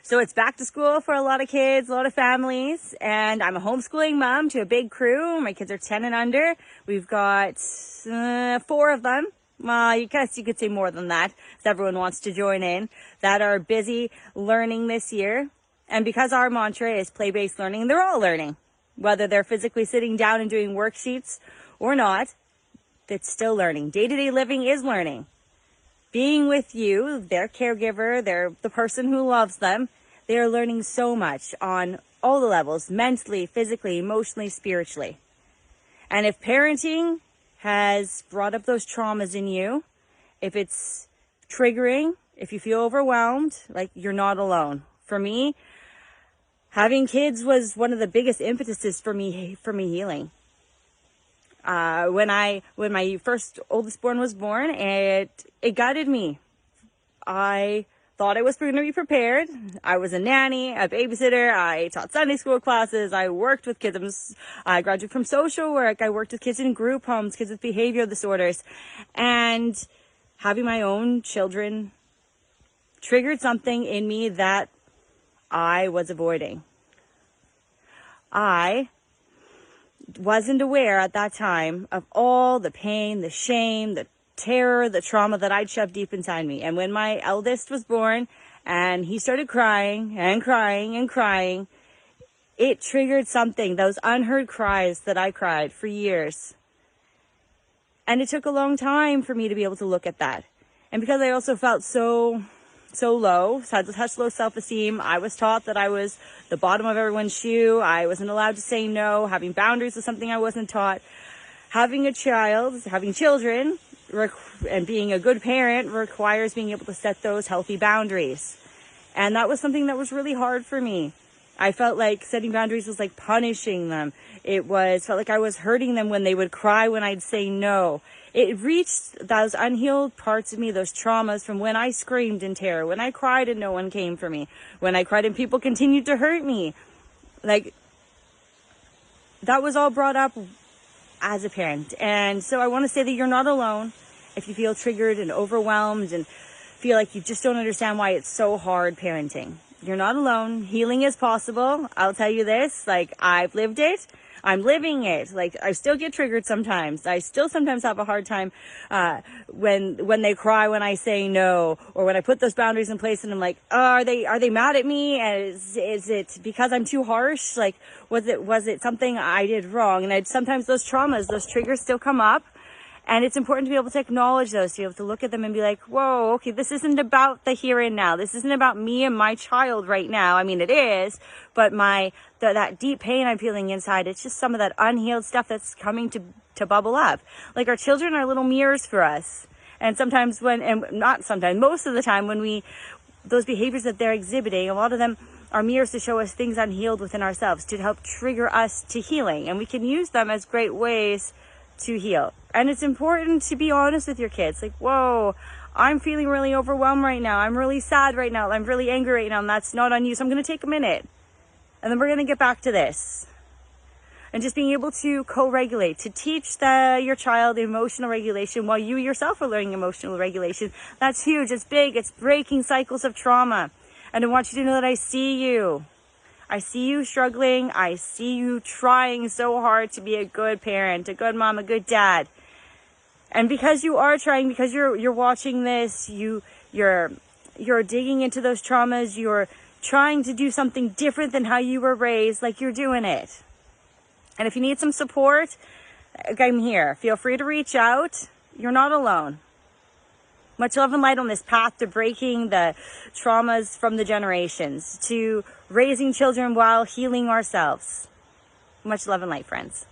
So it's back to school for a lot of kids, a lot of families, and I'm a homeschooling mom to a big crew. My kids are 10 and under. We've got 4 of them. Well, I guess you could say more than that, if everyone wants to join in, that are busy learning this year. And because our mantra is play-based learning, they're all learning. Whether they're physically sitting down and doing worksheets or not, it's still learning. Day-to-day living is learning. Being with you, their caregiver, they're the person who loves them, they are learning so much on all the levels, mentally, physically, emotionally, spiritually. And if parenting has brought up those traumas in you, if it's triggering, if you feel overwhelmed, like, you're not alone. For me, having kids was one of the biggest impetuses for me healing. When my first oldest born was born, it guided me. I thought I was going to be prepared. I was a nanny, a babysitter. I taught Sunday school classes. I worked with kids. I graduated from social work. I worked with kids in group homes, kids with behavioral disorders. And having my own children triggered something in me that I was avoiding. I wasn't aware at that time of all the pain, the shame, the terror, the trauma that I'd shoved deep inside me. And when my eldest was born and he started crying and crying and crying, it triggered something, those unheard cries that I cried for years. And it took a long time for me to be able to look at that. And because I also felt so low, had such low self-esteem, I was taught that I was the bottom of everyone's shoe. I wasn't allowed to say no. Having boundaries was something I wasn't taught. Having children, and being a good parent requires being able to set those healthy boundaries. And that was something that was really hard for me. I felt like setting boundaries was like punishing them. Felt like I was hurting them when they would cry when I'd say no. It reached those unhealed parts of me, those traumas from when I screamed in terror, when I cried and no one came for me, when I cried and people continued to hurt me. Like, that was all brought up as a parent. And so I want to say that you're not alone. If you feel triggered and overwhelmed and feel like you just don't understand why it's so hard parenting, you're not alone. Healing is possible. I'll tell you this, like, I've lived it. I'm living it. Like, I still get triggered sometimes. I still sometimes have a hard time when they cry when I say no, or when I put those boundaries in place and I'm like, oh, are they mad at me? Is it because I'm too harsh? Like, was it something I did wrong? And sometimes those traumas, those triggers still come up. And it's important to be able to acknowledge those, to be able to look at them and be like, whoa, okay, this isn't about the here and now. This isn't about me and my child right now. I mean, it is, but that deep pain I'm feeling inside, it's just some of that unhealed stuff that's coming to bubble up. Like, our children are little mirrors for us. And most of the time when those behaviors that they're exhibiting, a lot of them are mirrors to show us things unhealed within ourselves, to help trigger us to healing. And we can use them as great ways to heal. And it's important to be honest with your kids. Like, whoa, I'm feeling really overwhelmed right now. I'm really sad right now. I'm really angry right now. And that's not on you. So I'm going to take a minute. And then we're going to get back to this. And just being able to co-regulate, to teach your child emotional regulation while you yourself are learning emotional regulation. That's huge. It's big. It's breaking cycles of trauma. And I want you to know that I see you. I see you struggling. I see you trying so hard to be a good parent, a good mom, a good dad. And because you are trying, because you're watching this, you're digging into those traumas, you're trying to do something different than how you were raised, like, you're doing it. And if you need some support, I'm here. Feel free to reach out. You're not alone. Much love and light on this path to breaking the traumas from the generations, to raising children while healing ourselves. Much love and light, friends.